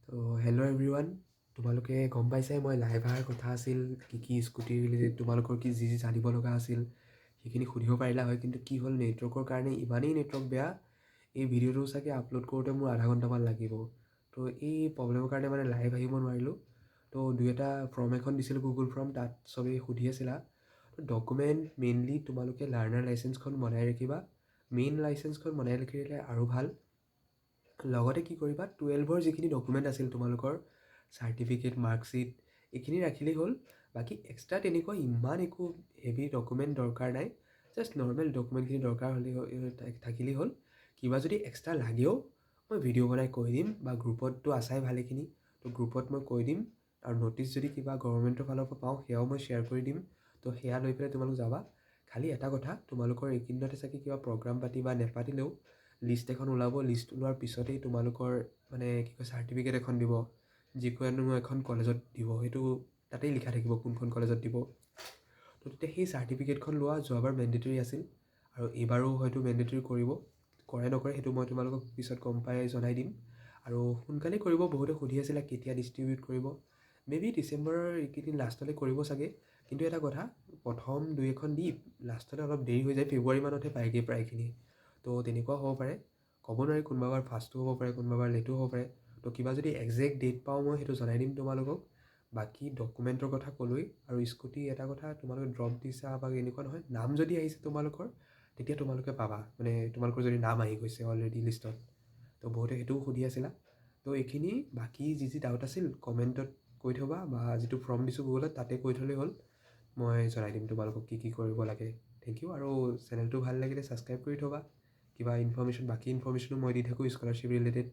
Hello' everyone, তোমালোকে গম পাইছাই মই লাইভ অহাৰ কথা আছিল কি স্কুটি ৰিলেটেড তোমালোকৰ কি যি জানিব লগা আছিল সেইখিনি সুধিব পাৰিলা হয়, কিন্তু কি হ'ল নেটৱৰ্কৰ কাৰণে ইমানেই নেটৱৰ্ক বেয়া, এই ভিডিঅ'টো চাগে আপলোড কৰোঁতে মোৰ আধা ঘণ্টামান লাগিব। তো এই প্ৰব্লেমৰ কাৰণে মানে লাইভ আহিব নোৱাৰিলোঁ। তো দুই এটা ফৰ্ম এখন দিছিলোঁ, গুগল ফৰ্ম, তাত চবেই সুধি আছিলা। তো ডকুমেণ্ট মেইনলি তোমালোকে লাৰ্ণাৰ লাইচেঞ্চখন বনাই ৰাখিবা। মেইন লাইচেঞ্চখন বনাই ৰাখিলে আৰু ভাল। লগতে কি কৰিবা, 12ৰ যিখিনি ডকুমেণ্ট আছিল তোমালোকৰ চাৰ্টিফিকেট, মাৰ্কশ্বিট, এইখিনি ৰাখিলেই হ'ল। বাকী এক্সট্ৰা তেনেকুৱা ইমান একো হেভি ডকুমেণ্ট দৰকাৰ নাই। জাষ্ট নৰ্মেল ডকুমেণ্টখিনি দৰকাৰ হ'লে থাকিলেই হ'ল। কিবা যদি এক্সট্ৰা লাগেও মই ভিডিঅ' বনাই কৈ দিম, বা গ্ৰুপততো আছাই ভালেখিনি, তো গ্ৰুপত মই কৈ দিম। আৰু ন'টিচ যদি কিবা গভৰ্ণমেণ্টৰ ফালৰ পৰা পাওঁ সেয়াও মই শ্বেয়াৰ কৰি দিম। তো সেয়া লৈ পেলাই তোমালোক যাবা। খালি এটা কথা, তোমালোকৰ এইকেইদিনতে চাগে কিবা প্ৰগ্ৰাম পাতি বা নেপাতিলেও লিষ্ট এখন ওলাব। লিষ্ট ওলোৱাৰ পিছতেই তোমালোকৰ মানে কি কয় চাৰ্টিফিকেট এখন দিব, যিকোনো এখন কলেজত দিব। সেইটো তাতেই লিখা থাকিব কোনখন কলেজত দিব। তো তেতিয়া সেই চাৰ্টিফিকেটখন লোৱা যোৱাবাৰ মেণ্ডেটৰী আছিল, আৰু এইবাৰো হয়তো মেণ্ডেটৰী কৰিব। কৰে নকৰে সেইটো মই তোমালোকক পিছত গম পাই জনাই দিম। আৰু সোনকালেই কৰিব। বহুতে সুধি আছিলে কেতিয়া ডিষ্ট্ৰিবিউট কৰিব। মেবি ডিচেম্বৰৰ এইকেইদিন লাষ্টলৈ কৰিব চাগে। কিন্তু এটা কথা, প্ৰথম দুই এখন দি লাষ্টলৈ অলপ দেৰি হৈ যায়, ফেব্ৰুৱাৰী মানতহে পায়গৈ প্ৰায়খিনি। তো তেনেকুৱাও হ'ব পাৰে, ক'ব নোৱাৰি। কোনোবাবাৰ ফাৰ্ষ্টো হ'ব পাৰে, কোনোবাবাৰ লেটো হ'ব পাৰে। তো কিবা যদি একজেক্ট ডেট পাওঁ মই সেইটো জনাই দিম তোমালোকক। বাকী ডকুমেণ্টৰ কথা ক'লোৱেই। আৰু স্কুটি এটা কথা, তোমালোকে ড্ৰপ দিছা বা এনেকুৱা নহয়, নাম যদি আহিছে তোমালোকৰ তেতিয়া তোমালোকে পাবা। মানে তোমালোকৰ যদি নাম আহি গৈছে অলৰেডি লিষ্টত। তো বহুতে সেইটোও সুধি আছিলা। তো এইখিনি, বাকী যি যি ডাউট আছিল কমেণ্টত কৈ থ'বা, বা যিটো ফৰ্ম দিছোঁ গুগলত তাতে কৈ থ'লেই হ'ল। মই জনাই দিম তোমালোকক কি কি কৰিব লাগে। Thank you. আৰু চেনেলটো ভাল লাগিলে ছাবস্ক্ৰাইব কৰি থ'বা। কিবা ইনফৰ্মেশ্যন, বাকী ইনফৰ্মেশ্যনো মই দি থাকোঁ স্কলাৰশ্বিপ ৰিলেটেড।